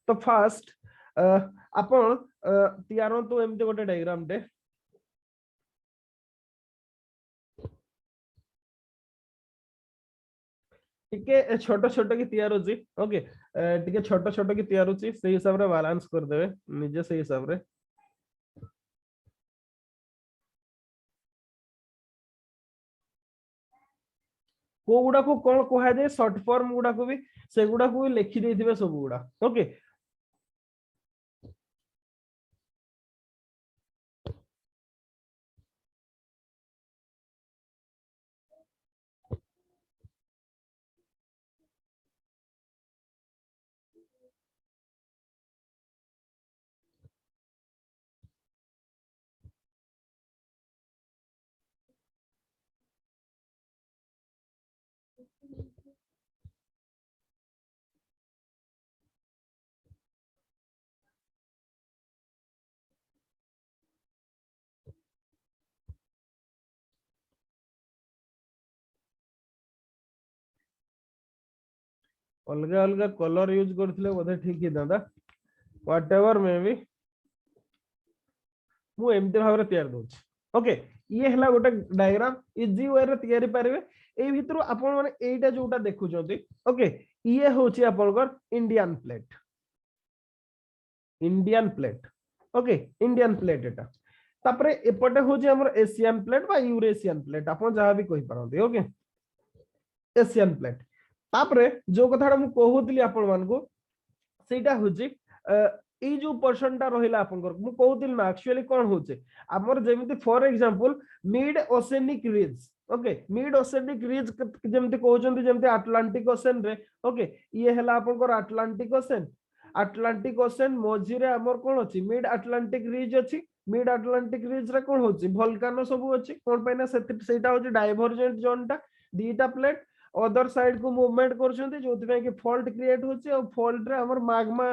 तो फास्ट आपण तैयार तो एमती गोटे डायग्राम टे टिके छोट छोट की तैयार होची ओके टिके छोट छोट की तैयार होची से हिसाब रे बैलेंस कर देबे निजे से हिसाब रे को गुडा को कोन कहै दे शॉर्ट फॉर्म गुडा को भी से गुडा को भी लिखि देथिबे सब गुडा ओके अलग अलग कलर यूज करथिले बोधे ठीक ही दादा व्हाट एवर मे बी मु एमते भाबरे तैयार दोछ ओके ये हला गोटे डायग्राम इजी वे रे तैयारी पारिबे ए भितरु आपण माने एटा जोटा देखु जंती ओके ये होची आपनकर Indian plate okay Indian plate एटा तापरे एपटे होची हमर एशियन प्लेट बा यूरेशियन प्लेट आपण जहां भी कहि परंती ओके एशियन प्लेट तापरे जो कथाडा मु कहूतली आपण मानको सेटा होची এই जो पर्सनटा रहिला आपनकर मु कहूतिल ना एक्चुअली कोन होचे हमर जेमिति for example mid oceanic ridge okay mid oceanic ridge जेमिति कहउचंती जेमिति अटलांटिक ओशन रे ओके ये हला आपनकर अटलांटिक ओशन मझी रे हमर कोन अछि मिड अटलांटिक रिज अछि मिड अटलांटिक रिज रे कोन होछि वोल्केनो सब अछि कोन पैना सेटा होछि डाइवर्जेंट जोनटा दीटा प्लेट अदर साइड को मूवमेंट करछंती जोति पे कि फॉल्ट क्रिएट होछि और फॉल्ट रे हमर मैग्मा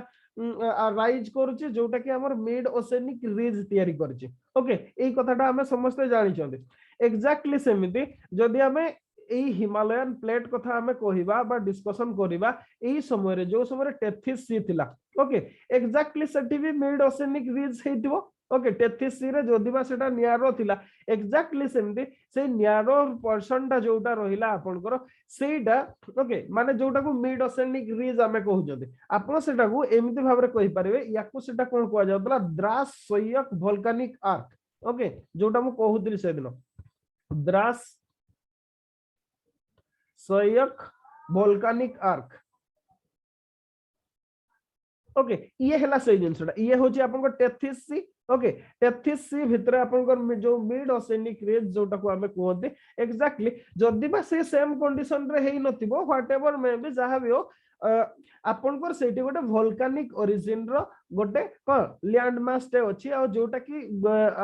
राइज करूछि जोटा कि हमर मिड ओशेनिक रिज तयारी करछि ओके एई कथाटा हमें समस्त जानि छथि एग्जैक्टली सेमिति जदि हमें एई हिमालयन प्लेट कथा हमें कहिबा बा डिस्कशन करिबा एई समय रे जो समय रे टेथिस सी थिला ओके एग्जैक्टली सेठी भी मिड ओशेनिक रिज हेतिबो ओके टेथिस सी रे जदिबा सेटा न्यारो थिला एग्जैक्टली सेमिति से न्यारो पर्सनटा जोटा रहिला आपनकर सेटा ओके माने जोटा को मिड ओशेनिक रिज हमें कहउजते आपण सेटा को एमिति भाबरे कहि परिबे याकू सेटा कोन कोआ जाउतला द्रास सोयक वोल्केनिक आर्क ओके जोटा मु कहउतली से दिन द्रास सोयक वोल्केनिक आर्क ओके ये हला सही जिनसटा ये होची आपन टेथिस सी ओके टेथिस सी भितर आपन जो मिड ओशेनिक रिज जोटा को हमें कहते एग्जैक्टली जदि बा से सेम कंडीशन रे हेई नथिबो व्हाट एवर मे बी जहा भी हो आपनकर सेठी गोटे वोल्केनिक ओरिजिन रो गोटे क लैंड मास टे अछि आ जोटा कि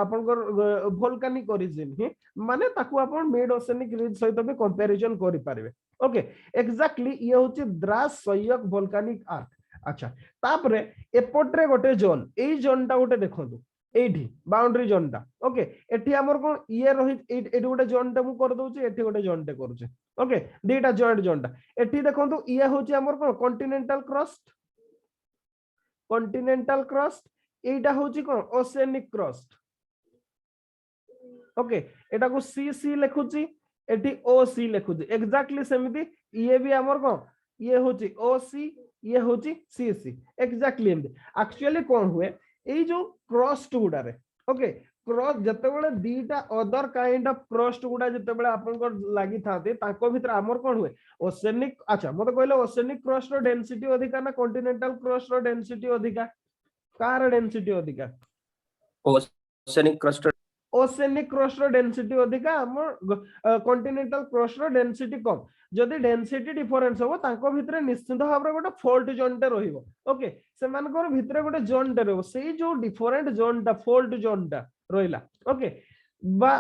आपनकर वोल्केनिक ओरिजिन ही माने ताकू आपन मिड ओशेनिक रिज सहित भी कंपैरिजन करि पारिबे ओके एग्जैक्टली ये होची द्रास सोयक वोल्केनिक आर्क अच्छा तापरे एपटरे गोटे जोन एई जोनटा गोटे देखंतु एठी बाउंड्री जोनटा ओके एठी हमर कोन ये रही एठी गोटे जोनटा मु कर दोची एठी गोटे जोनटे करूचे ओके दीटा जॉइंट जोनटा एठी देखंतु ये होची हमर कोन कॉन्टिनेंटल क्रस्ट एटा होची कोन ओशेनिक क्रस्ट ओके एटा को सी सी लिखुची एठी ओ सी लिखुची एग्जैक्टली सेमिति ये भी हमर कोन ये होची ओ सी ये होची सी सी एग्जैक्टली एक्चुअली कोन हुए ए जो क्रस्ट गुडा रे ओके क्रॉस जते बेले दीटा अदर काइंड ऑफ क्रस्ट गुडा जते बेले आपन को लागि थाते ताको भीतर हमर कोन हुए ओशेनिक अच्छा मते कहले ओशेनिक क्रस्ट रो डेंसिटी अधिका ना कॉन्टिनेंटल क्रस्ट रो डेंसिटी अधिका कार डेंसिटी अधिका ओशेनिक क्रस्ट रो डेंसिटी अधिका हमर कॉन्टिनेंटल क्रस्ट रो डेंसिटी कम जदि डेंसिटी डिफरेंस हो ताको भितरे निश्चित भाबरे गोटे फॉल्ट जोन टे रहिबो ओके से मानकर भितरे गोटे जोन टे रहबो सेही जो डिफरेंट जोन टा फॉल्ट जोन टा रहिला ओके बा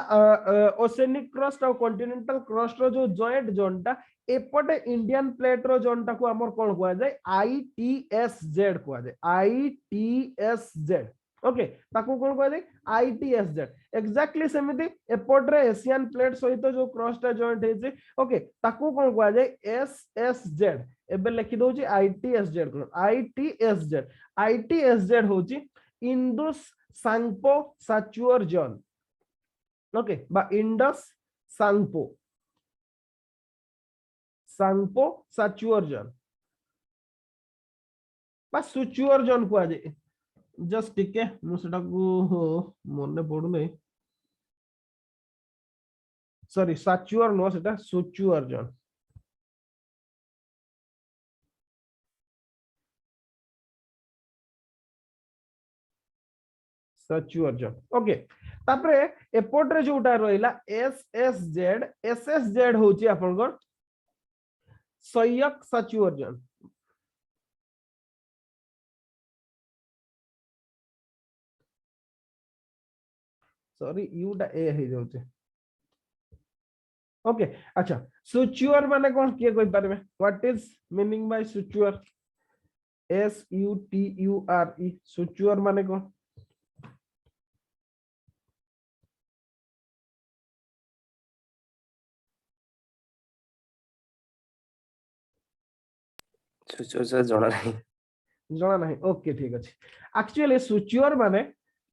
ओशेनिक क्रस्ट और कॉन्टिनेंटल क्रस्ट रो जो जॉइंट जोन टा एपटे इंडियन प्लेट रो जोन टा को हमर कोन हुआ जाय आईटीएसजेड हुआ जाय आईटीएसजेड ओके ताकू कोन कहै जे आईटीएसजेड एक्जेक्टली सेमिति एपोर्टरे एशियन प्लेट सहित जो क्रॉसटा जॉइंट हे जे ओके ताकू कोन कहै जे एसएसजेड एबे लिखि दउ छी आईटीएसजेड कोन आईटीएसजेड होची इंडस सांगपो साचुअर जोन ओके बा इंडस सांगपो सांगपो साचुअर जोन बा सुचुअर जोन को जे जस्ट टिके मु सेटा को मने पडु नै सॉरी साचुअर नो सेटा suture zone suture zone okay तापरे एपोर्ट रे जोटा रहिला एसएसजेड होची आपनकर सयक साचुअर जोन सॉरी यूटा ए हे जाउचे ओके अच्छा सुचुअर माने कोन के कोइ पारबे what is meaning by suture SUTURE suture माने कोन जଣା नहीं जଣା नहीं ओके ठीक अछि एक्चुअली सुचुअर माने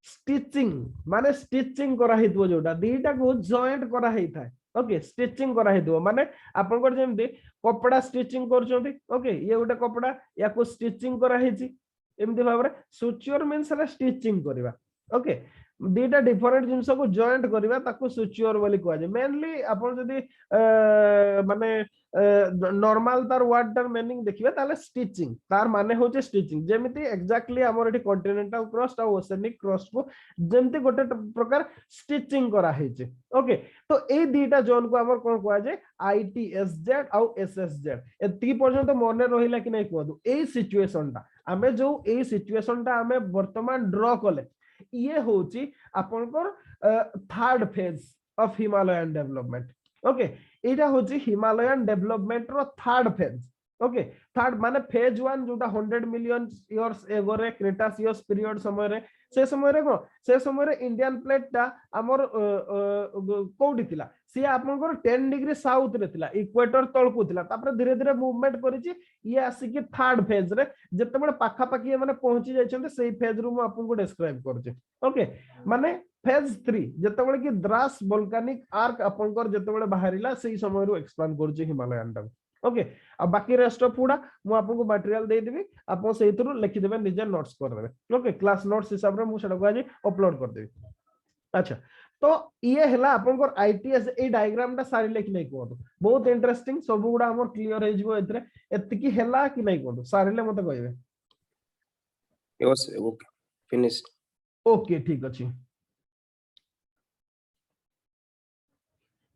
स्टिचिंग करा हितबो जोटा दीटा को जॉइंट करा हिताय ओके स्टिचिंग करा हितबो माने आपन जेमति कपड़ा स्टिचिंग करछोंती ओके ये गोटे कपड़ा या को स्टिचिंग करा हिची एमति भाबरे सुचुअर मींस स्टिचिंग करबा ओके दीटा डिफरेंट जिंस को जॉइंट करबा ताको सुचुअर बोली कहै जे मेनली आपन जदी माने नॉर्मल तार वर्ड तार मीनिंग देखिबे ताले स्टिचिंग तार माने होचे स्टिचिंग जेमिति एग्जैक्टली हमर एठी कॉन्टिनेंटल क्रस्ट और ओसेनिक क्रस्ट को जेमिति गोटे प्रकार स्टिचिंग करा हेचे ओके तो ए दीटा जोन को हमर कोन कहै जे आईटीएसजेड और एसएसजेड एति पर्यंत मने रहिला कि नै कहदु ए सिचुएशन टा हमें जो ए सिचुएशन टा हमें वर्तमान ड्रॉ कले ये होची आपनकर third phase of Himalayan development okay एटा होची हिमालयन डेवलपमेंट रो थर्ड फेज ओके थर्ड माने फेज 1 जोटा 100 मिलियन इयर्स एगो रे क्रेटासियस पीरियड समय रे से समय रे इंडियन प्लेट ता हमर कोडी थिला सी आपनकर 10 डिग्री साउथ रे थिला इक्वेटर तळ को थिला तापर धीरे धीरे मूवमेंट करिछि ये आसी कि थर्ड फेज रे जते बडे पाखा पाखी माने पहुंची जाइछन्ते सेही फेज रू म आपनको डिस्क्राइब करछि ओके माने फेज 3 जते कि द्रास वोल्केनिक आर्क आपनकर जते बाहरिला सेही समय रू एक्सप्लेन करछि हिमालयन टा ओके अब बाकी रेस्ट ऑफ पूरा मु आपको मटेरियल दे देबी आपन सेही थ्रू लिखि देबे निजे नोट्स कर देबे ओके क्लास नोट्स हिसाब रे मु सेटा को आज अपलोड कर देबी अच्छा तो ये हला आपनकर आईटीएस ए डायग्राम ता सारी लेख नै कोदो बहुत इंटरेस्टिंग सब गुडा हमर क्लियर हे जिवो एतरे एतिकी हला कि नै कोदो सारीले मते कहबे यस ओके फिनिश ओके ठीक अछि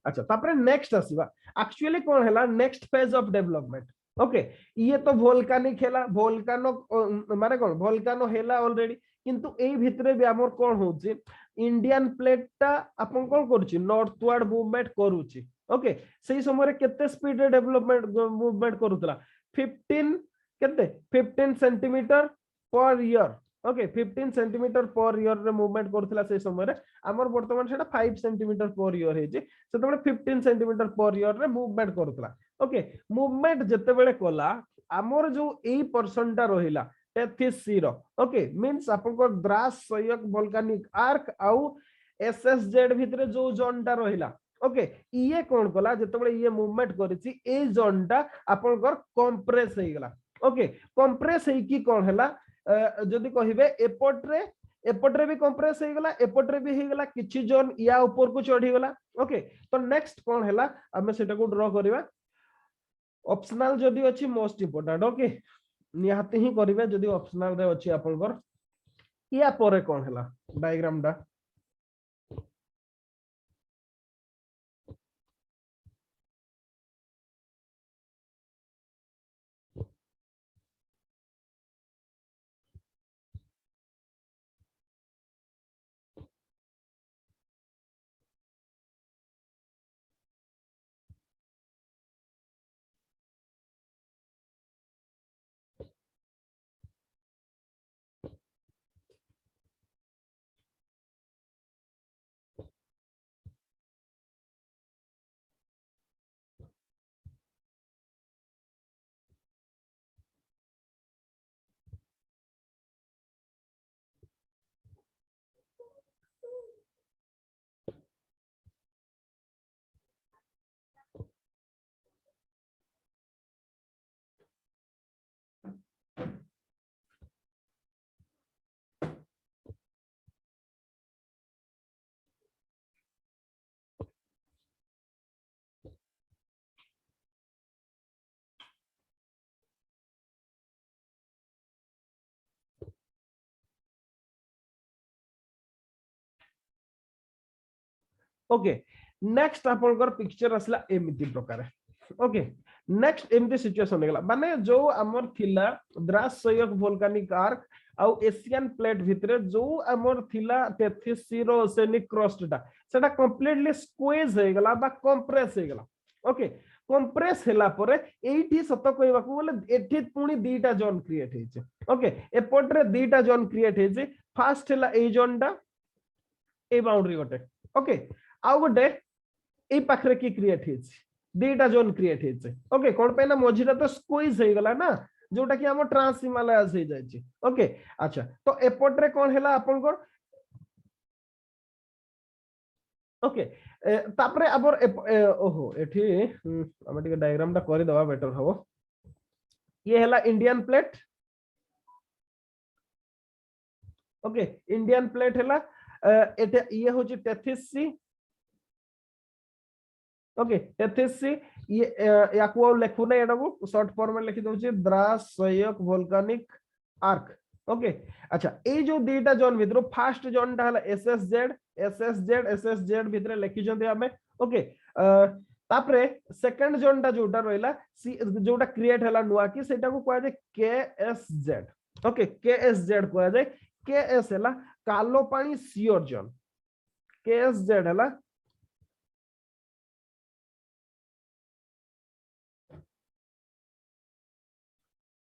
अच्छा तापरे नेक्स्ट आसीबा एक्चुअली कोन हला next phase of development okay ये तो वोल्केनिक हेला वोल्कानो माने कोन वोल्कानो हेला ऑलरेडी किंतु एई भितरे भी हमर कोन होची इंडियन प्लेट ता अपन कोन करछि नॉर्थवर्ड मूवमेंट करूछि ओके सेही समय रे केते स्पीड रे डेवलपमेंट मूवमेंट करूतला 15 केते 15 centimetre per year okay 15 centimetre per year रे मूवमेंट करथला से समय रे हमर वर्तमान सेटा 5 सेंटीमीटर पर ईयर हे जे सेतबे 15 सेंटीमीटर पर ईयर रे मूवमेंट करथला ओके मूवमेंट जते बेले कोला हमर जो ए पर्सन टा रहिला टेथिस सी रो ओके मींस आपन को द्रास सयक वोल्केनिक आर्क आउ एसएसजेड भितरे जो जोन टा रहिला ओके ये कोन कोला जते बेले ये मूवमेंट करिछि ए जोन टा आपन को कंप्रेस हे गेला ओके कंप्रेस हे की कोन हला जदि कहिबे एपट्रे भी कंप्रेस हे गेला एपट्रे भी हे गेला किछि जोन या ऊपर को चढ़ी गेला ओके तो नेक्स्ट कोन हला हमें सेटा को ड्रॉ करिवा ऑप्शनल जदि अछि मोस्ट इंपोर्टेंट ओके निहाती ही करिवे जदि ऑप्शनल रे अछि आपनकर या परे कोन हला डायग्राम डा ओके नेक्स्ट आपनकर पिक्चर असला एमिति प्रकार ओके नेक्स्ट एमिति सिचुएशन हेगला माने जो हमर थिला द्रास संयोग वोल्केनिक आर्क आउ एशियन प्लेट भितरे जो हमर थिला 33 रो ओसेनिक क्रस्टटा सेटा कंप्लीटली स्क्वीज हे गला बा कंप्रेस हे गला ओके कंप्रेस होला परे एठी सत कहबा को बोले एठी पुनी दीटा जोन क्रिएट हेचे ओके एपटरे दीटा जोन क्रिएट हेचे फर्स्ट होला ए जोनटा ए बाउंड्री गोटे ओके आउ गोटे ए पाखरे की क्रिएट हेचे दीटा जोन क्रिएट हेचे ओके कोन पे ना मझिरा तो स्क्वीज हे गला ना जोटा कि हम ट्रांस हिमालयस हे जाय छी ओके अच्छा तो एपटरे कोन हैला आपन को ओके तापरे अबर ओहो एठी हम टिके डायग्राम टा करि दबा बेटर हबो ये हैला Indian plate okay Indian plate हैला एटे ये होची 33C ओके 33C ये याकू लेखु नै एडगु शॉर्ट फॉर्म में लिखि दोची द्रास संयोग वोल्केनिक आर्क ओके अच्छा ए जो दीटा जोन भितर फर्स्ट जोन टा हला एसएसजेड भितर लिखि जंते हमें ओके तापरे सेकंड जोन टा जोटा रहला जोटा क्रिएट हला नुवा की सेटा को कहै जे केएसजेड ओके केएसजेड कहै जे केएस हला कालो पानी सियोर जोन केएसजेड हला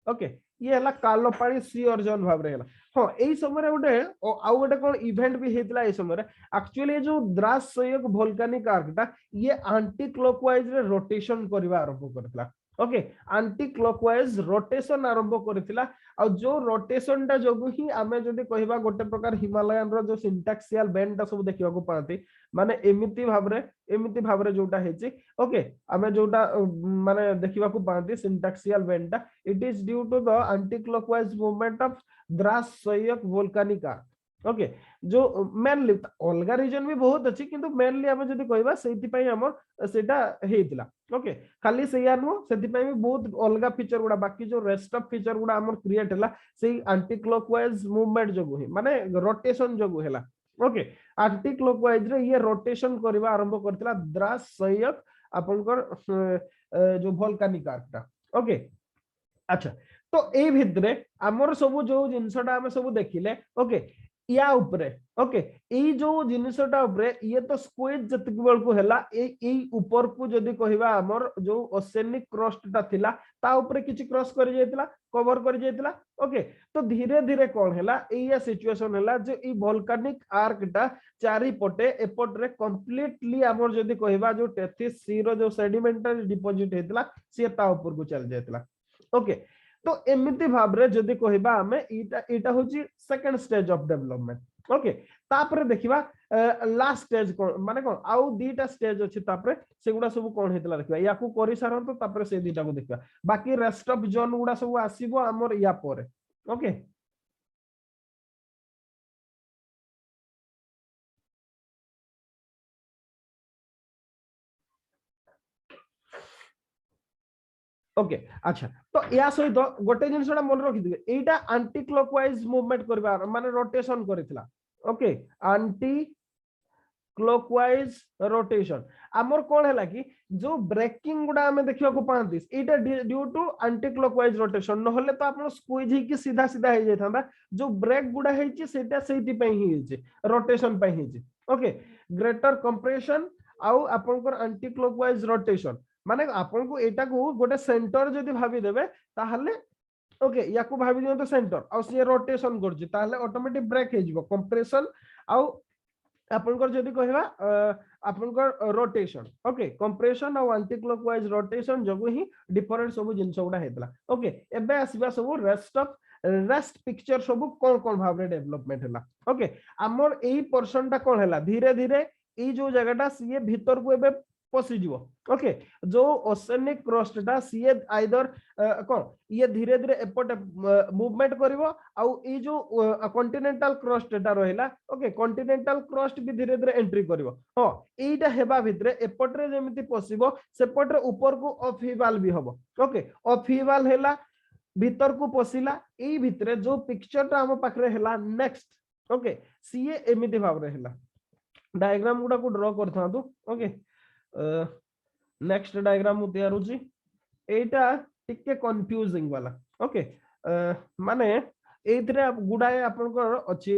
ओके ये हला कालो पानी सियोर जोन भाव रे हला हां एई समय गोटे आउ गोटे कोन इवेंट भी हेतला ए समय एक्चुअली जो द्रास संयोग वोल्केनिक आर्कटा ये एंटी क्लॉकवाइज रे रोटेशन करबा आरंभ करथला ओके एंटी क्लॉकवाइज रोटेशन आरंभ करथिला आ जो रोटेशन टा जोगु ही आमे जदी कहबा गोटे प्रकार हिमालयन रो जो सिंटैक्सियल बेंड टा सब देखिबा को पाती माने एमिति भाबरे जोटा हेची ओके आमे जोटा माने देखिबा को पाती सिंटैक्सियल बेंड टा it is due to the anticlockwise movement of Dras संयोग वोल्केनिक आर्क ओके जो मेनली अलगा रीजन भी बहुत अच्छी किंतु मेनली हम जदी कहबा सेति पई हमर सेटा हेतिला ओके खाली सेया नो सेति पई भी बहुत अलगा फीचर गुडा बाकी जो रेस्ट ऑफ फीचर गुडा हमर क्रिएट हला सेई एंटी क्लॉकवाइज मूवमेंट जोगु ही माने रोटेशन जोगु हला ओके एंटी क्लॉकवाइज रे ये रोटेशन करबा आरंभ करथिला द्रास संयोग आपनकर जो वोल्केनिक आर्कटा ओके अच्छा तो ए भितरे हमर सब जो जिंसटा हम सब देखिले ओके या ऊपरे ओके ए जो जिनिसटा ऊपरे ये तो स्क्वीज जति बेल को हैला ए ऊपर को जदी कहबा हमर जो ओसेनिक क्रस्टटा थिला ता ऊपरे किछि क्रॉस कर जायतिला कवर कर जायतिला ओके तो धीरे धीरे कोन हैला एया सिचुएशन हैला जो ई वोल्केनिक आर्कटा चारि पटे एपट रे कंप्लीटली हमर जदी कहबा जो 33C रो जो सेडिमेंटरी डिपॉजिट हेतिला से ता ऊपर को चल जायतिला ओके तो एमिति भाबरे जदी कहबा हमें इटा होची second stage of development okay तापरे देखिबा लास्ट स्टेज कोन माने कोन आउ दीटा स्टेज अछि तापरे सेगुडा सब कोन हेतला देखिबा याकू करि सारन तो तापरे से दीटा को देखिबा बाकी रेस्ट ऑफ जोन गुडा सब आसीबो हमर या परे ओके ओके अच्छा तो या सहित गोटे जिनसटा मन रखि दिबे एटा एंटी क्लॉकवाइज मूवमेंट करबा माने रोटेशन करितला ओके एंटी क्लॉकवाइज रोटेशन हमर कोन हैला कि जो ब्रेकिंग गुडा हमें देखिबा को पांतिस एटा due to anti clockwise rotation न होले तो आपण स्क्वीज ही कि सीधा सीधा हे जायथांदा जो ब्रेक गुडा हेची सेटा सेति पई ही हेची रोटेशन पई हेची ओके ग्रेटर कंप्रेशन आउ आपनकर एंटी क्लॉकवाइज रोटेशन माने आपन को एटा को गोटे सेंटर जदी भाबी देबे ताहले ओके याकू भाबी दियो तो सेंटर आ से रोटेशन करछि ताहले ऑटोमेटिक ब्रेक हे जिवो कंप्रेशन आउ आपन को जदी कहबा आपन को रोटेशन ओके कंप्रेशन और एंटी क्लॉकवाइज रोटेशन जगु ही डिफरेंट सब जिंस गुडा हेतला ओके एबे आसीबा सब रेस्ट पिक्चर सब कोन कोन भाबरे डेवलपमेंट हला ओके हमर एई पर्सन टा कोन हला धीरे धीरे ए जो जगहटा सीए भीतर को एबे पसी जीवो ओके जो ओसेनिक क्रस्टटा सीए आइदर कोन ये धीरे धीरे एपट मूवमेंट करिवो आउ ए जो कॉन्टिनेंटल क्रस्टटा रहला ओके कॉन्टिनेंटल क्रस्ट भी धीरे धीरे एंट्री करिवो हो एटा हेबा भितरे एपट रे जेमिति पसिबो सेपट रे ऊपर को ऑफिवाल भी हबो ओके ऑफिवाल हैला भीतर को पसिला ए भितरे जो पिक्चरटा हम पाखरे हैला नेक्स्ट ओके सीए एमिति भाव रे हैला डायग्राम गुडा को ड्रॉ करथा तो ओके नेक्स्ट डायग्राम मु तैयार होची एटा टिके कंफ्यूजिंग वाला ओके माने एथरे गुडाए आपनकर अछि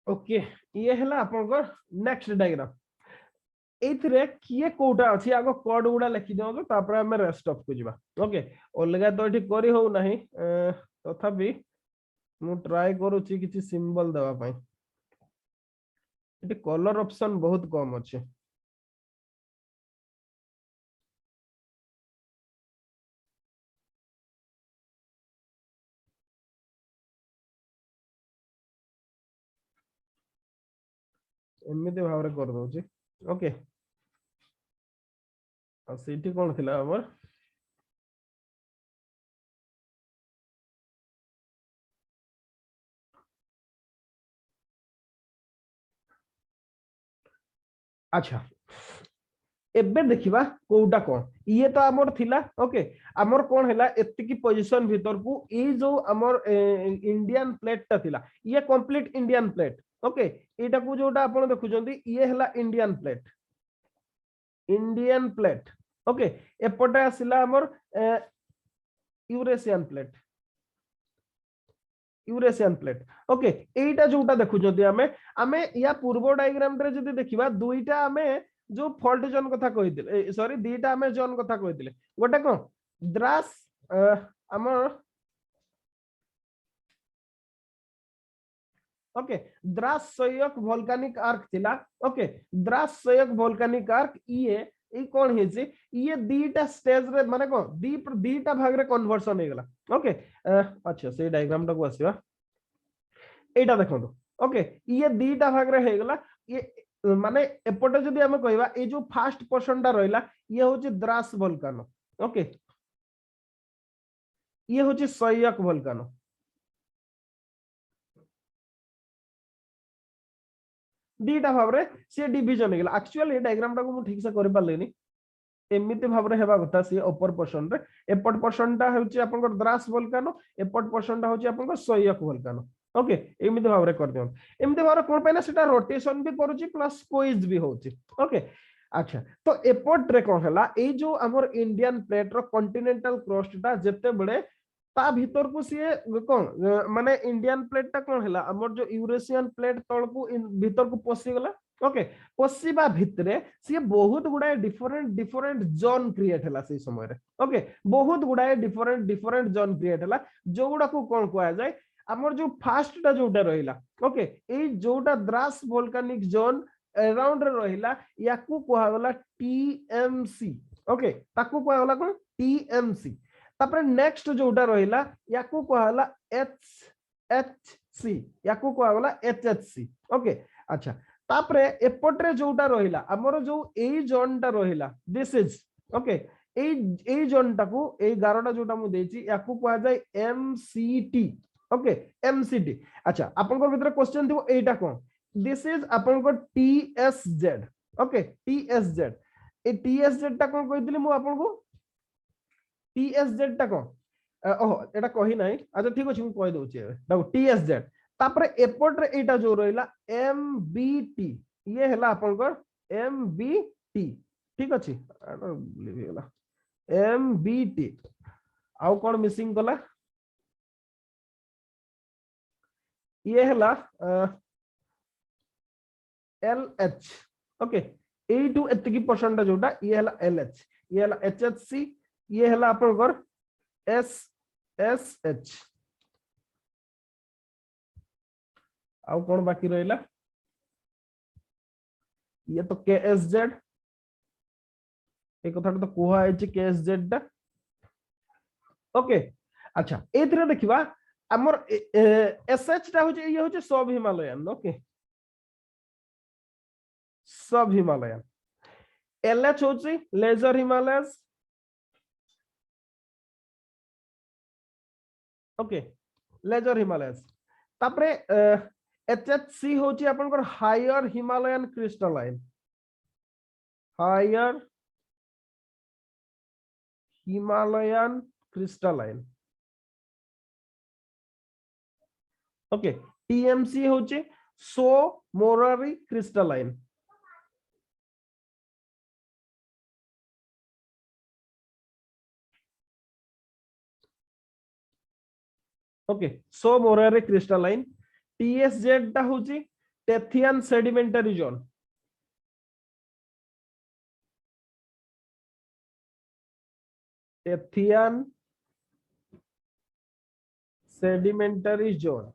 ओके ये हला आपनकर नेक्स्ट डायग्राम एथरे किए कोटा अछि आगो कोड गुडा लिखि दियो तो तापर हम रेस्ट ऑफ को जिबा ओके अलगा तो एठी करी हो नाही तथापि मु ट्राई करूची किछि सिंबल देवा पई एठी कलर ऑप्शन बहुत कम अछि एमिते भावरे कर दोची ओके आ सेठी कोन थिला हमर अच्छा एबे देखिबा कोउटा कोन ये तो हमर थिला ओके हमर कोन हैला एतिकी पोजीशन भीतर को ए जो हमर इंडियन प्लेट ता थिला ये कंप्लीट इंडियन प्लेट ओके एटा को जोटा आपण देखुजंती ये हैला इंडियन प्लेट ओके एपटे आसिला हमर यूरेशियन प्लेट ओके एटा जोटा देखुजंती हमें या पूर्व डायग्राम रे जदी देखिबा दुईटा हमें जो फॉल्ट जोन कथा कहिदिले सॉरी दीटा हमें जोन कथा कहिदिले गोटे कोन द्रास हमर ओके द्रास सयक वोल्केनिक आर्क थिला ओके द्रास सयक वोल्केनिक आर्क ये ए कोन हे जे ये दीटा स्टेज रे माने को दीटा भाग रे कन्वर्सन हे गला ओके अच्छा से डायग्राम टा को आसीबा एटा देखंतु ओके ये दीटा भाग रे हे गला ये माने एपटे जदी हम कहबा ए जो फर्स्ट पोर्शन टा रहला ये होची द्रास वोल्कानो ओके ये होची सयक वोल्कानो दीटा भाव रे से डिवीजन हे गला एक्चुअली ए डायग्राम टा को मु ठीक से करि पालेनी एमिति भाव रे हेबा कथा से अपर पोर्शन रे एपट पोर्शन टा होची आपनकर द्रास वोल्कानो एपट पोर्शन टा होची आपनकर सयक वोल्कानो ओके एमिति भाव रे कर दियौ एमिति भाव रे कोन पैना सेटा रोटेशन भी करूची प्लस स्क्वीज भी होची ओके अच्छा तो एपट रे कोन हला ए जो हमर इंडियन प्लेट रो कॉन्टिनेंटल क्रस्ट टा जते बडे ता भीतर को सी कोन माने इंडियन प्लेट टा कोन हला हमर जो यूरेशियन प्लेट तळ को भीतर को पसी गला ओके पसीबा भितरे सी बहुत गुडाए डिफरेंट जोन क्रिएट हला से समय रे ओके बहुत गुडाए डिफरेंट जोन क्रिएट हला जोगुडा को कोन कोआ जाय हमर जो फर्स्ट टा जोटा रहिला ओके ए जोटा द्रास वोल्केनिक जोन अराउंड रे रहिला याकू कोहा गला टीएमसी ओके ताकू कोहा गला कोन टीएमसी तापर नेक्स्ट जोटा रहिला याकू कहला HHC याकू कहला HHC ओके अच्छा तापर एपटरे जोटा रहिला हमर जो एई जोनटा रहिला दिस इज ओके एई जोनटा को एई गारोटा जोटा मु देछि याकू कहा जाय MCT ओके MCT अच्छा आपन को भीतर क्वेश्चन थियो एटा कोन दिस इज आपन को TSZ ओके TSZ ए TSZ टा कोन कहितली मु आपन को TSZ टा कोन ओहो एटा कहि नाही अच्छा ठीक अछि मु कहि दोछि देखो TSZ तापर एपट रे एटा जो रहिला MBT ये हला आपन को MBT ठीक अछि लिख गेला MBT आउ कोन मिसिंग कला ये हला LH ओके 8 टू एतिकी परसेंट जोटा ये हला LH ये हला HHC ये हला आपन को SSH आउ कौन बाकी रहिला ये तो KSZ एक कथा तो कोहा है KSZ टा ओके अच्छा एथरे देखिबा हमर SH टा होचे ये होचे sub Himalayan okay sub Himalayan LH होचे lesser Himalayas okay lesser Himalayas तापरे HHC होची अपन को higher Himalayan crystalline higher Himalayan crystalline okay TMC होची Tso Morari crystalline okay Tso Morari crystalline TSZ टा होची Tethyan sedimentary zone Tethyan sedimentary zone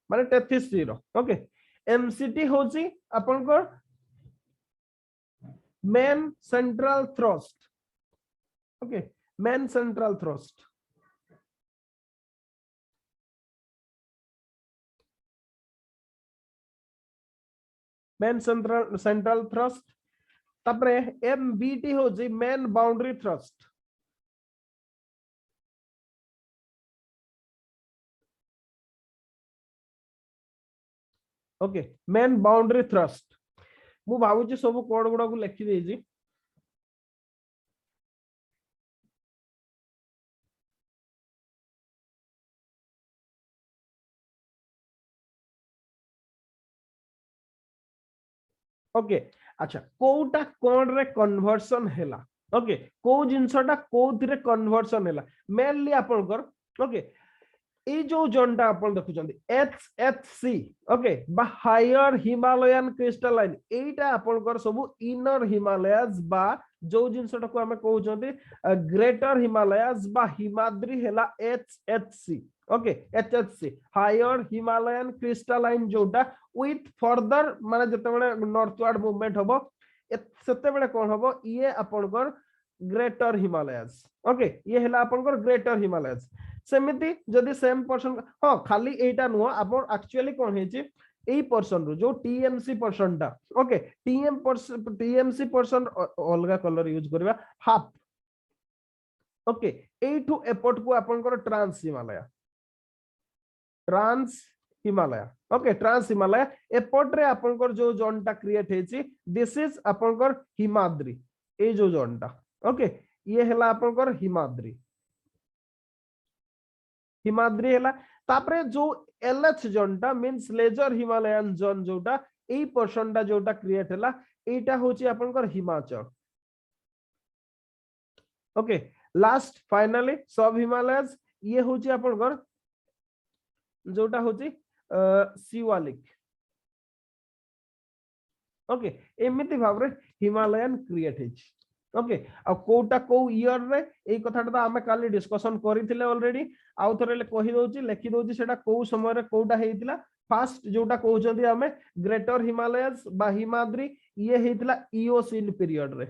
माने टेथिस जीरो ओके MCT होची अपन को main central thrust okay main central thrust main central thrust तापरे MBT होची main boundary thrust okay main boundary thrust मु भाबुची सब कोड गुडा को लिखि देजी ओके अच्छा कोटा कोड रे कन्वर्सन हैला ओके को जिंसटा कोथिरे कन्वर्सन हैला मेनली आपन कर ओके ए जो जोनटा आपन देखुचंदी HHC ओके बा हायर हिमालयन क्रिस्टलाइन एटा आपन कर सब इनर हिमालयस बा जो जिंसटा को हमें कहउचंदी ग्रेटर हिमालयस बा हिमाद्री हैला HHC okay HHC higher Himalayan crystalline जोटा विथ फर्दर माने जते बेले नॉर्थवर्ड मूवमेंट होबो सेते बेले कोन होबो ये आपन कर ग्रेटर हिमालयस ओके ये हैला आपन कर ग्रेटर हिमालयस सेमिति जदी सेम पर्सन हां खाली एटा नो आपन एक्चुअली कोन हेची एई पर्सन रो जो TMC पर्सन टा ओके TMC पर्सन अलगा कलर यूज करबा हाफ ओके ए टू एपोर्ट को आपन कर trans Himalaya okay trans Himalaya एपोर्ट रे आपन कर जो जोनटा क्रिएट हेची दिस इज आपन कर हिमाद्री ए जो जोनटा ओके ये हैला आपन कर हिमाद्री हैला तापरे जो LH जोनटा मींस लेजर हिमालयन जोन जोटा ए पर्सनटा जोटा क्रिएट हैला एटा होची आपन कर हिमाचल ओके लास्ट फाइनली सब हिमालयस ये होची आपन कर जोटा होची शिवालिक ओके एमिति भाबरे हिमालयन क्रिएट हेची ओके आ कोटा को ईयर रे ए कथाटा तो हमें काली डिस्कशन करिथिले ऑलरेडी आउ थरे कहि दोची लिखि दोची सेटा को समय रे कोटा हेतिला फर्स्ट जोटा कहउचंदी हमें ग्रेटर हिमालयस बा हिमाद्री ये हेतिला इओसिन पीरियड रे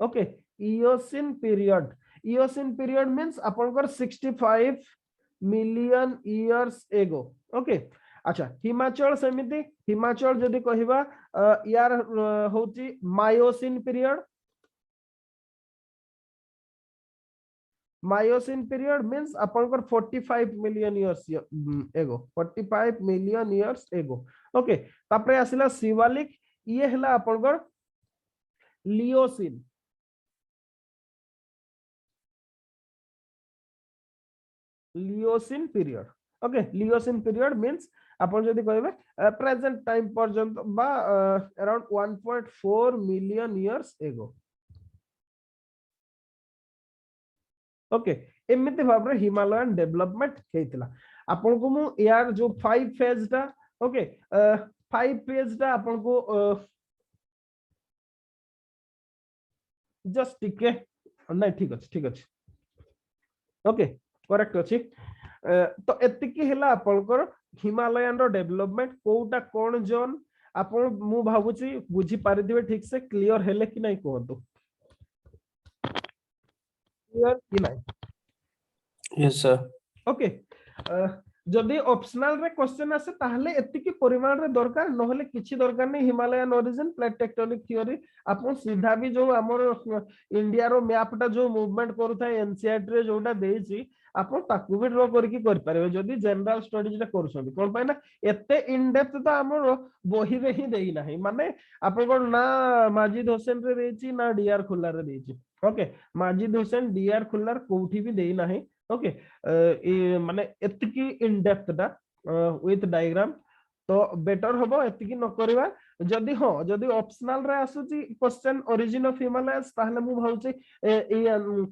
okay eosin period eosin period means आपनकर 65 मिलियन इयर्स एगो ओके अच्छा हिमाचल सेमिति हिमाचल जदि कहिबा यार होची myosin period myosin period means आपनकर 45 मिलियन इयर्स एगो 45 मिलियन इयर्स एगो ओके तापरे आसिला शिवालिक ये हला आपनकर लियोसिन लियोसिन पीरियड ओके लियोसिन पीरियड मींस आपण जदि कहबे प्रेजेंट टाइम पर्यंत बा around 1.4 million years ago okay एमिति भाबरे हिमालयन डेवलपमेंट हेतिला आपन को मु यार जो 5 फेज ता ओके 5 फेज ता आपन को जस्ट टिके नहीं ठीक अछि ओके करेक्ट अछि तो एतिकी हेला आपनकर हिमालयन रो डेवलपमेंट कोउटा कोन जोन आपन मु भाबुची बुझी पारि दिबे ठीक से क्लियर हेले कि नहीं कहतो क्लियर कि नहीं यस सर ओके जदि ऑप्शनल रे क्वेश्चन आसे ताहले एतिकी परिमाण रे दरकार नहले किछि दरकार नहीं Himalayan origin plate tectonic theory आपन सीधा भी जो हमर इंडिया रो मैपटा जो मूवमेंट करूथा एनसीईआरटी रे जोटा देछि आपन ताकू भी ड्रॉ करके कर पारे जदि जनरल स्टडीज रे करछन कोन पाइ ना एते इन डेप्थ तो हमर बही रे ही देई नाही माने आपन को ना माजिद हुसैन रे देछि ना डीआर खुल्ला रे देछि ओके माजिद हुसैन डीआर खुल्लार कोठी भी देई नाही ओके माने एतिकी इन डेप्थ दा विथ डायग्राम तो बेटर होबो एतिकी न करबा जदि हो जदि ऑप्शनल रे आसुची क्वेश्चन ओरिजिन ऑफ हिमालयस ताहले मु भाउची ए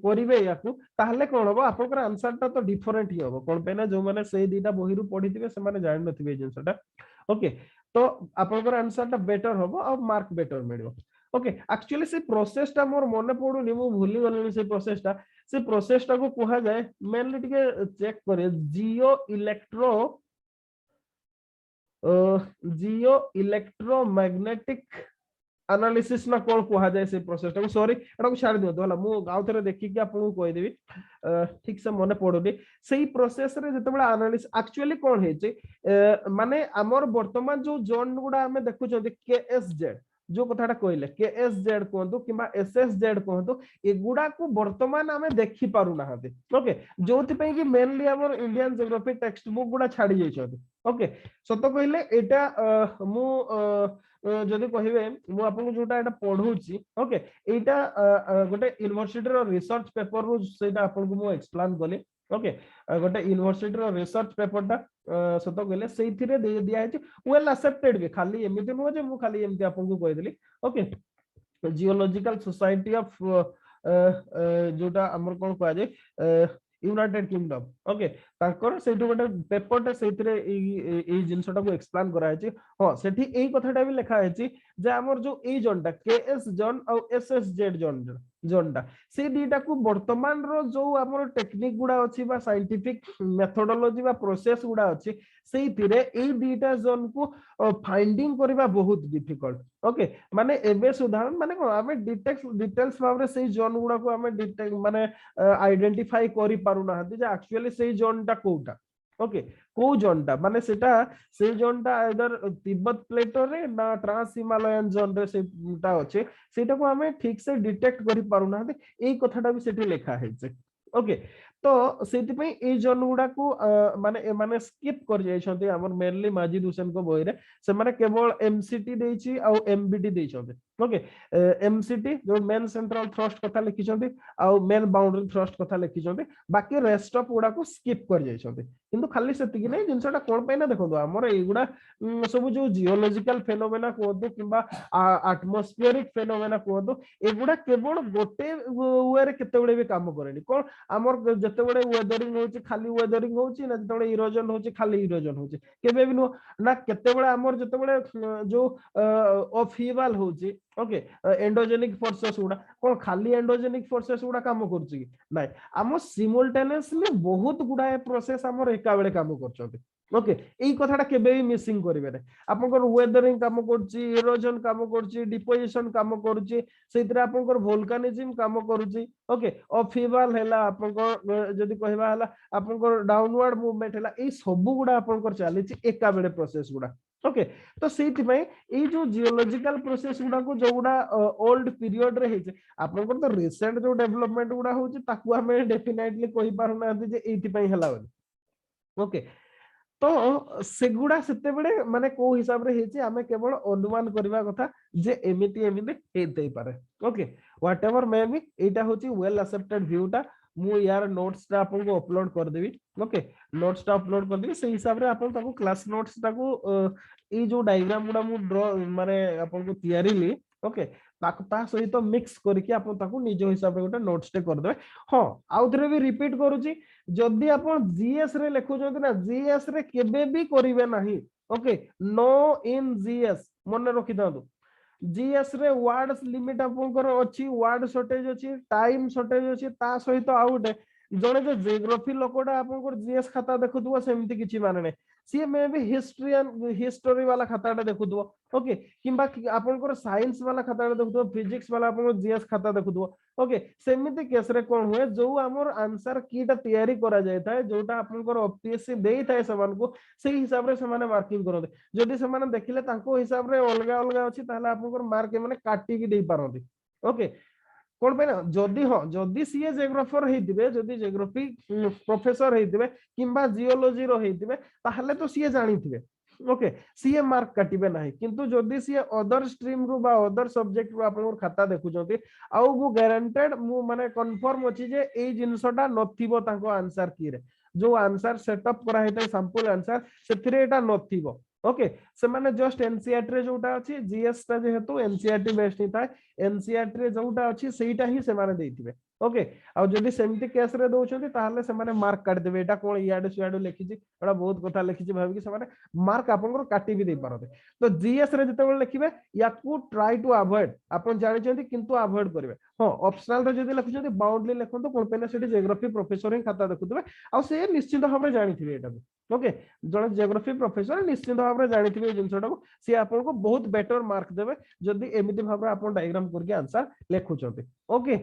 करिवे याकू ताहले कोन होबो आपनकर आंसर ता तो डिफरेंट ही होबो कोन पेना जो माने सेही दीटा बहिरु पढिथिबे से माने जानि नथिबे जिंसटा ओके तो आपनकर आंसर ता बेटर होबो और मार्क बेटर मिलिबो ओके एक्चुअली से प्रोसेस ता मोर मने पडुनी मु भूली गलनी से प्रोसेस ता को कहा जाए मेनली टिके चेक करे जियो इलेक्ट्रोमैग्नेटिक एनालिसिस ना कोन कहा जाए से प्रोसेस ता सॉरी एटा को छाड़ दियो होला मु गाउ थरे देखि कि आपन को कहि देबी ठीक से मने पडुनी सेही प्रोसेस रे जतबेला एनालिसिस एक्चुअली कोन हे छै माने हमर वर्तमान जो जोन गुडा हमें देखु छथि केएसजेड जो कथाटा कहले केएसजेड कहंतु किबा एसएसजेड कहंतु एगुडा को वर्तमान हमें देखि पारु ना हते ओके जोथि पई कि मेनली हमर इंडियन ज्योग्राफी टेक्स्ट बुक गुडा छाडी जाय छथि ओके सतो कहले एटा मु जदि कहिबे मु आपन जोटा एटा पढौची ओके एटा गोटे यूनिवर्सिटी रो रिसर्च पेपर रो सेटा आपन को मु एक्सप्लेन कली ओके गोटे यूनिवर्सिटी रो रिसर्च पेपर टा सत कहले सेइथिरे दिया है वेल एक्सेप्टेड भी खाली एमिति नो जे मु खाली एमिति आपन को कहि देली ओके जियोलॉजिकल सोसाइटी ऑफ जोटा हमर कोन कहा जाय यूनाइटेड किंगडम ओके ताकर सेटु गोटे पेपर टा सेथिरे ए जिंसटा को एक्सप्लेन करा है हां सेठी एई कथाटा भी लिखा है जे हमर जो ए जोनटा केएस जोन और एसएसजेड जोनटा से दीटा को वर्तमान रो जो हमर टेक्निक गुडा अछि बा साइंटिफिक मेथोडोलॉजी बा प्रोसेस गुडा अछि सेथिरे ए दीटा जोन को फाइंडिंग करबा बहुत डिफिकल्ट ओके माने एबे सुधारण माने को हमें डिटेल्स भाबरे से जोन गुडा को हमें माने आइडेंटिफाई करि पारु ना हति जे एक्चुअली से जोनटा कोटा ओके को जोनटा माने सेटा से जोनटा इधर तिब्बत प्लेटो रे ना ट्रांस हिमालयन जोन रे सेटा अछि सेटा को हमें ठीक से डिटेक्ट करि पारु ना हति एई कथाटा भी सेठी लेखा है जे ओके तो सेति पई ए जोन गुडा को माने माने स्किप कर जाय छथि हमर मेनली माजिद हुसैन को बही रे से माने केवल एमसीटी देछि आ एमबीटी देइ छथि ओके एमसीटी जो मेन सेंट्रल थ्रस्ट कथा लिखि छथि आ मेन बाउंड्री थ्रस्ट कथा लिखि छथि बाकी रेस्ट ऑफ गुडा को स्किप कर जाय छथि किंतु खाली सेति कि नै जिंसटा कोन पई ना देखो हमर ए गुडा सब जो जियोलॉजिकल फेनोमेना कोदो किबा एटमॉस्फेरिक फेनोमेना कोदो ए गुडा केवल गोटे वे रे केते बडे भी काम करेनी कोन हमर जते बडे वेदरिंग होची खाली वेदरिंग होची ना जते बडे इरोजन होची खाली इरोजन होची केबे भी नो ना केते बडे हमर जते बडे जो ऑफिवल होची ओके एंडोजेनिक फोर्सेस गुडा कोन खाली एंडोजेनिक फोर्सेस गुडा काम करची कि नै हम सिमुलटेनियसली बहुत गुडा प्रोसेस हमर एका बेले काम करछथि ओके एई कथाटा केबे भी मिसिंग करिवे नै आपनकर वेदरिंग काम करछि इरोजन काम करछि डिपोजिशन काम करछि सेतिर आपनकर वोल्कानिज्म काम करछि ओके अपहीवल हैला आपनकर जदी कहबा हैला आपनकर डाउनवर्ड मूवमेंट हैला एई सब गुडा आपनकर चलीछि एका बेले प्रोसेस गुडा ओके तो सेति पई एई जो जियोलॉजिकल प्रोसेस गुडा को जो गुडा ओल्ड पीरियड रे हेछि आपनकर तो रिसेंट जो डेवलपमेंट गुडा होछि ताकू हमें डेफिनेटली कहि पारु ना जे एति पई हैला ओके तो सेगुडा सेते बडे माने को हिसाब रे हेछि आमे केवल अनुमान करबा कथा जे एमिति एमिति हेतै पारे ओके व्हाटएवर मे बी एटा होछि वेल एक्सेप्टेड व्यू टा मु यार नोट्स टा आपन को अपलोड कर देबी ओके नोट्स टा अपलोड कर देबी से हिसाब रे आपन ताको क्लास नोट्स ताको ए जो डायग्राम गुडा मु ड्रा माने आपन को तयारी ली ओके ता सहित मिक्स करके आपन ताको निज हिसाब रे गोटे नोट्स टे कर देबे हां आउ थरे भी रिपीट करूची जदि आपण जीएस रे लिखुचंती ना जीएस रे केबे भी करिवे नाही ओके नो इन जीएस मन रखि दांतु जीएस रे वर्ड्स लिमिट आपनकर अछि वर्ड शॉर्टेज अछि टाइम शॉर्टेज अछि ता सहित आउटे जणे जे जियोग्राफी लोकोडा आपनकर जीएस खाता देखुदुवा सेमति किछि माने नै सी मे बी हिस्टोरी वाला खाताटा देखुदुवा ओके किंबा आपनकर साइंस वाला खाताटा देखुदुवा फिजिक्स वाला आपनकर जीएस खाता देखुदुवा ओके सेमिति केस रे कोन हुए जो हमर आंसर कीटा तयारी करा जाय थाए जोटा आपनकर ओपीएससी देई थाए समान को सेही हिसाब रे समान मार्किंग करते जदि समान देखिले तांको हिसाब रे अलगा अलगा अछि ताहले आपनकर मार्क माने काटी की देई पारंती ओके कोन पे ना जदि हो जदि सीए जियोग्राफर हेतिबे जदि जियोग्राफी प्रोफेसर हेतिबे किंबा जियोलॉजी रो हेतिबे ताहले तो सीए जानिथिबे ओके सीए मार्क काटिबे नाही किंतु जदि सीए अदर स्ट्रीम रु बा अदर सब्जेक्ट रु आपन खाता देखुचोती आउ मु गारंटेड मु माने कंफर्म अछि जे एई जिंसटा नथिबो तांको आंसर की रे जो आंसर सेटअप करा हेतै सैंपल आंसर सेथिरे एटा नथिबो ओके से माने जस्ट एनसीईआरटी रे जोटा अछि जीएस ता जेहेतु एनसीईआरटी बेस्ड ही थाए एनसीईआरटी रे जोटा अछि सेटा ही से माने देथिबे ओके आ जदि सेमति केस रे दोउछंती ताहले से माने मार्क काट देबे एटा कोन इयाडे सुयाडे लिखिछि एटा बहुत कथा लिखिछि भाबि कि से माने मार्क आपनकर काटी भी दे पारते तो जीएस रे जते बेले लिखिबे याकू ट्राई टू अवॉइड आपन जानि छंती किंतु अवॉइड करबे हां ऑप्शनल रे जदि लिखुछंती बाउंडली लिखंतो कोन पेना सेठी जियोग्राफी प्रोफेसर ही खाता देखुतबे आ से निश्चित भाबरे जानिथिबे एटा ओके जण जियोग्राफी प्रोफेसर निश्चित भाबरे जानिथिबे जिंसटा को से आपन को बहुत बेटर मार्क देबे जदि एमिति भाबरे आपन डायग्राम करके आंसर लिखुछंती ओके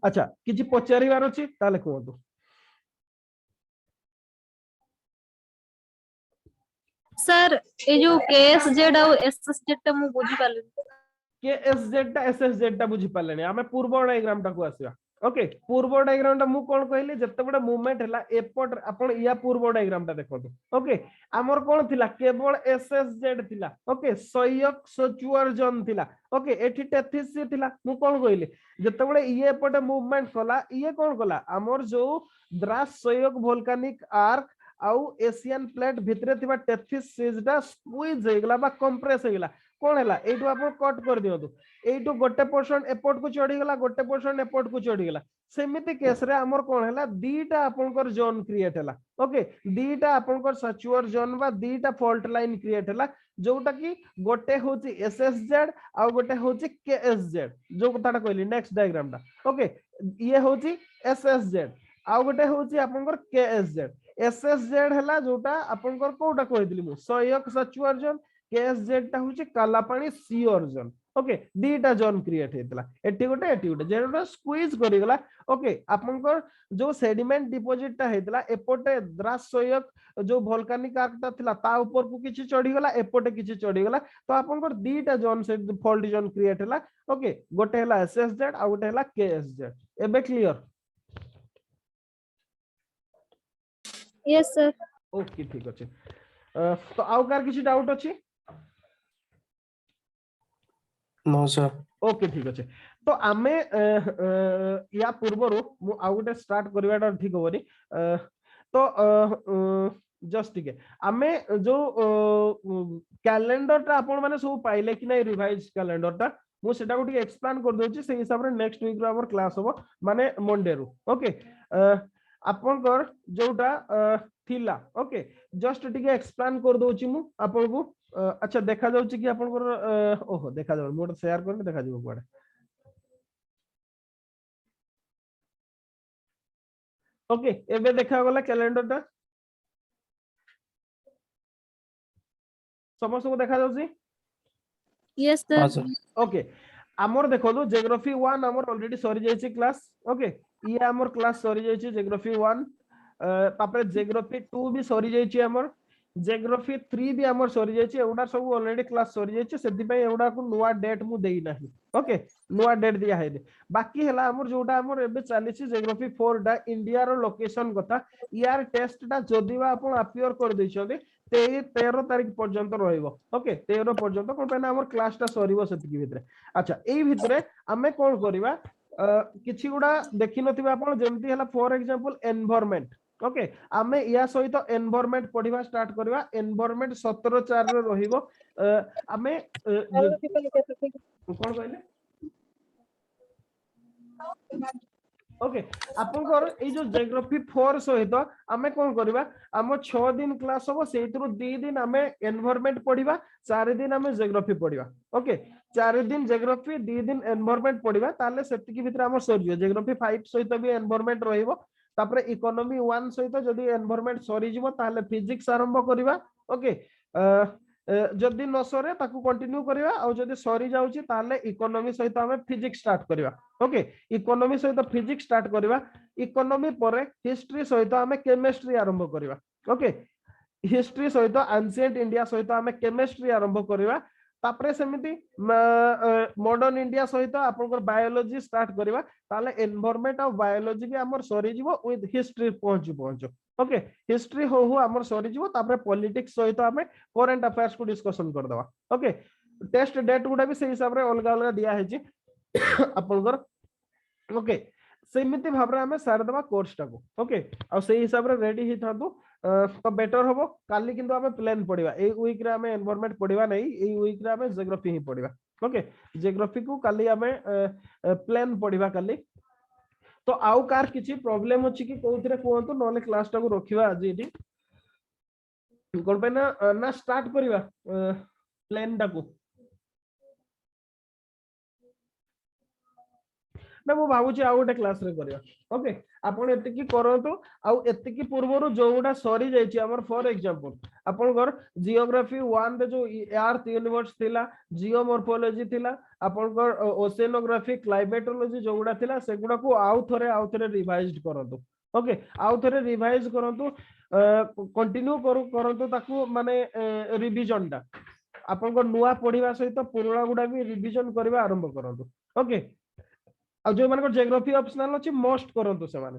अच्छा किछि पचारिवार अछि ताले कोहतु सर ए जो केएसजेड और एसएसजेड टा मु बुझी पाले केएसजेड टा एसएसजेड टा बुझी पालेनी हमें पूर्व डायग्राम टा को आसीबा ओके पूर्व डायग्राम टा मु कोन कहली जते बडा मूवमेंट हला एपट आपण या पूर्व डायग्राम टा देखंतु ओके हमर कोन थिला केवल एसएसजेड थिला ओके सयक सचुअर जन थिला ओके एठी 33 थिला मु कोन कहली जते बडा ये एपट मूवमेंट कला ये कोन कला हमर जो द्रास सयक वोल्केनिक आर्क आउ एशियन प्लेट भितरे थिबा 33 सीजटा स्क्वीज हेगला बा कंप्रेस हेगला कोन हैला एटू आपण कट कर दियंतु एटू गोटे पोर्शन एपोर्ट को चढ़ी गला गोटे पोर्शन एपोर्ट को चढ़ी गला सेमिति केस रे हमर कोन हैला दीटा आपनकर जोन क्रिएट हैला ओके दीटा आपनकर सचुअर जोन बा दीटा फॉल्ट लाइन क्रिएट हैला जोटा की गोटे होची एसएसजेड आ गोटे होची केएसजेड जो कथाटा कहली नेक्स्ट डायग्राम टा ओके ये होची एसएसजेड आ गोटे होची आपनकर केएसजेड एसएसजेड हैला जोटा आपनकर कोटा कहदिली मु सयक सचुअर जोन केएसजेड टा होची काला पानी सीओर जोन ओके दीटा जोन क्रिएट हेतला एटी गोटे जेटा स्क्वीज करि गला ओके आपनकर जो सेडिमेंट डिपॉजिट टा हेतला एपोटे द्रास सयक जो वोल्केनिक आर्क ता थिला ता ऊपर को किछि चढ़ी गला एपोटे किछि चढ़ी गला तो आपनकर दीटा जोन से फॉल्ट जोन क्रिएट हला ओके गोटे हला एसएसजेड आ गोटे हला केएसजेड एबे क्लियर यस सर ओके ठीक अछि तो आउ कार किछि डाउट अछि नो सर ओके ठीक अच्छे तो आमे या पूर्वर मु आउ गोटे स्टार्ट करवाटा ठीक होबनी तो जस्ट ठीक है आमे जो कैलेंडर टा आपण माने सब पाइले कि नै रिवाइज कैलेंडर टा मु सेटा को ठीक एक्सप्लेन कर दोची से हिसाब रे नेक्स्ट वीक रो हमर क्लास होबो माने मंडे रो ओके आपण कर जोटा थिला ओके जस्ट ठीक एक्सप्लेन कर दोची मु आपण को अच्छा देखा जाउची कि आपनकर ओहो देखा जाउ मोड शेयर करके देखा जाउ कोडे ओके एबे देखा गला कैलेंडर टा समस्त को देखा जाउची Yes, हाँ sir. सर ओके आमर देखो जियोग्राफी 1 आमर ऑलरेडी सरी जायछि क्लास ओके ये आमर क्लास सरी जायछि जियोग्राफी 1 तापर जियोग्राफी 2 भी सरी जायछि आमर जियोग्राफी 3 भी आमर सरी जायछि एउडा सब ऑलरेडी क्लास सरी जायछि सेति पय एउडा को नुवा डेट मु देई नाही ओके नुवा डेट दिया है बाकी हला आमर जोटा आमर एबे चालिछि जियोग्राफी 4 डा इंडिया रो लोकेशन कथा यार टेस्ट टा जदिवा आपण अपियर कर दैछले 13 तारिख पर्यंत रहइबो ओके 13 पर्यंत कोन पय आमर क्लास टा सरीबो सेति भितरे अच्छा एई भितरे हमें कोन करिबा किछि गुडा देखि नथिबा आपण जेमति हला फॉर एग्जांपल एनवायरनमेंट ओके आमे या सहित एनवायरनमेंट पढिबा स्टार्ट करबा एनवायरनमेंट 17/4 रे रहिबो आमे कोन कहले ओके आपनकर ए जो जियोग्राफी 4 सहित आमे कोन करबा हम 6 दिन क्लास हो सेइतरु 2 दिन आमे एनवायरनमेंट पढिबा 4 दिन आमे जियोग्राफी पढिबा ओके 4 दिन जियोग्राफी 2 दिन एनवायरनमेंट पढिबा ताले सेति की भितर हमर सरियो जियोग्राफी 5 सहित भी एनवायरनमेंट रहिबो तापरे इकोनॉमी 1 सहित जदी एनवायरनमेंट सरी जिवो ताले फिजिक्स आरंभ करबा ओके जदी न सरे ताकू कंटिन्यू करबा आ जदी सरी जाउची ताले इकोनॉमी सहित हमें फिजिक्स स्टार्ट करबा ओके इकोनॉमी सहित फिजिक्स स्टार्ट करबा इकोनॉमी परे हिस्ट्री सहित हमें केमिस्ट्री आरंभ करबा ओके हिस्ट्री सहित एंशिएंट इंडिया सहित हमें केमिस्ट्री आरंभ करबा तापरे सेमिति मॉडर्न इंडिया सहित आपनकर बायोलॉजी स्टार्ट करबा ताले एनवायरनमेंट और बायोलॉजी भी हमर सरी जिवो विथ हिस्ट्री पहुंच ओके हिस्ट्री हो हमर सरी जिवो तापरे पॉलिटिक्स सहित हमें करंट अफेयर्स को डिस्कशन कर दवा ओके टेस्ट डेट गुडा भी से हिसाब रे अलग अलग दिया है जी आपनकर ओके सेमिति भाबरे हमें सार दवा कोर्स टाको ओके आ से हिसाब रे रेडी हि थांतु तो बेटर होबो काली किंतु हमें प्लान पढिबा ए वीक रे हमें एनवायरनमेंट पढिबा नै ए वीक रे हमें जियोग्राफी ही पढिबा ओके जियोग्राफी को काली हमें प्लान पढिबा काली तो आउ कार किछि प्रॉब्लम अछि कि कोउथरे कोहंतु नले क्लास टाको रखिबा आज एठी कोन पे ना स्टार्ट करिबा प्लान टाको ना मु भाबुची आउ गोटे क्लास रे करिया ओके आपण एतिकी करंतु आउ एतिकी पूर्वरु जोडा सरी जायछि हमर फॉर एग्जांपल आपण घर जियोग्राफी 1 रे जो अर्थ यूनिवर्स थिला जियोमॉर्फोलॉजी थिला आपण घर ओशेनोग्राफी क्लाइमेटोलॉजी जोडा थिला सेगुडा को आउ थरे रिवाइज्ड करंतु ओके आउ थरे रिवाइज करंतु कंटिन्यू करंतु ताकू माने रिवीजन टा आपण को नुवा पढिबा सहित पुराणा गुडा भी रिवीजन करबा आरंभ करंतु ओके आ जो मानकर जियोग्राफी ऑप्शनल अछि मोस्ट करंतु से माने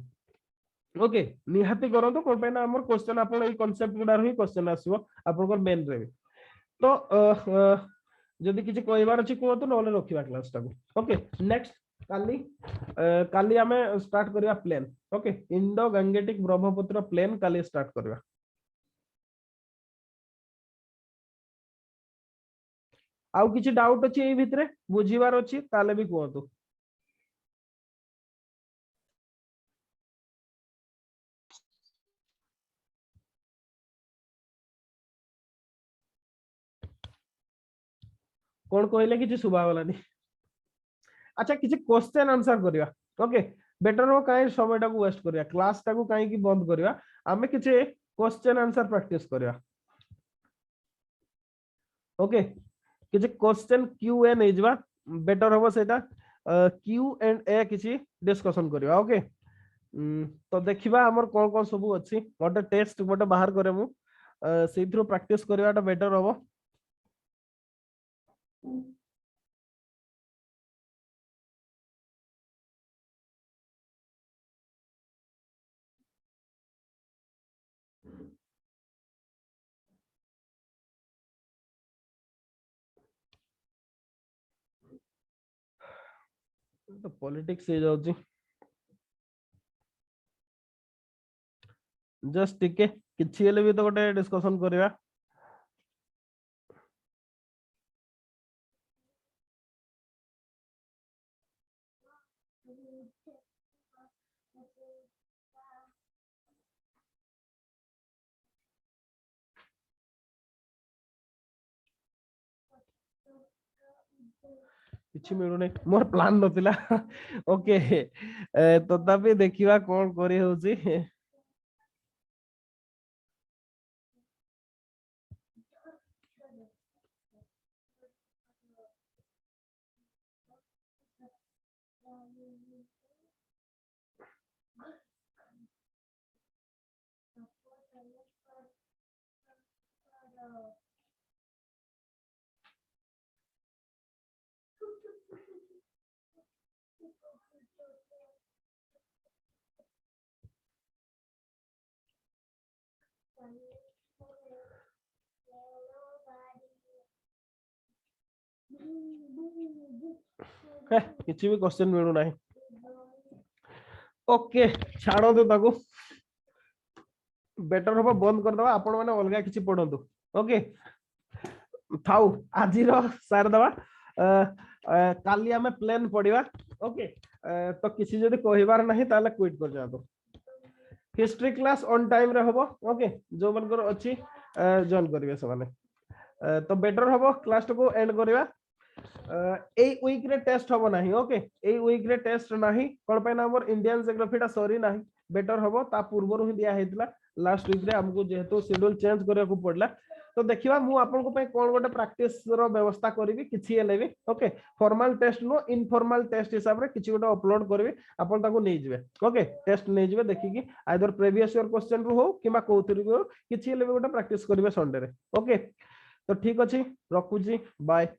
ओके निहाती करंतु कोन पैना हमर क्वेश्चन आपण ए कांसेप्ट गुडा रही क्वेश्चन आसीबो आपनकर मेन रे तो जदी किछि कहबार अछि कोतो नले रखिबा क्लास टाको ओके नेक्स्ट काली हमें स्टार्ट करिया plain okay Indo Gangetic Brahmaputra plain काली स्टार्ट करिया आउ किछि डाउट अछि ए भितरे बुझिबार अछि ताले भी कोतो कौन कहले कि सुबा गलानी अच्छा किसी क्वेश्चन आंसर करिया ओके बेटर हो काई समय टाको वेस्ट करिया क्लास टाको काई की बंद करिया हमें किसी क्वेश्चन आंसर प्रैक्टिस करिया ओके किसी क्वेश्चन क्यू एन एजबा बेटर हो सेटा क्यू एंड ए किसी डिस्कशन करिया ओके तो देखिबा हमर कोन कोन सब अछि गोटे टेस्ट गोटे बाहर करे मु सेथरो प्रैक्टिस करियाटा बेटर हो तो पॉलिटिक्स से जाउची जस्ट टिके किछि हेले भी तो गोटे डिस्कशन करिया किछि मिलु नै मोर प्लान नथिला ओके तो तबे देखिबा कोन करी होउची किसी भी क्वेश्चन मिलू ना ओके छाड़ो तो ताको बेटर हम बंद कर दवा आपण माने अलगा किछि पढंतु ओके थाउ आज रो सार दवा काली हमें प्लान पढिबा ओके तो किछि जदी कहिबार नाही ताले क्विट कर जातो हिस्ट्री क्लास ऑन टाइम रे होबो ओके जो मन कर अछि जॉइन करिवे से माने तो बेटर होबो क्लास को एंड करिवा ए वीक रे टेस्ट होबो नाही ओके ए वीक रे टेस्ट नाही कोन पे ना हमर इंडियन जियोग्राफीटा सॉरी नाही बेटर होबो ता पूर्वरु ही दिया हेतला लास्ट वीक रे हमको जेहेतु शेड्यूल चेंज करिया को पड़ला तो देखिबा मु आपन को पे कोन गोटे प्रैक्टिस रो व्यवस्था करबी किछि हेले भी okay formal test no informal test हिसाब रे किछि गोटे अपलोड करबी आपन ताको नै जिवे ओके टेस्ट नै जिवे देखि कि आइदर प्रीवियस ईयर क्वेश्चन रो हो किबा कोथरि को किछि हेले भी गोटे प्रैक्टिस करबे संडे रे ओके तो ठीक अछि रखु जी बाय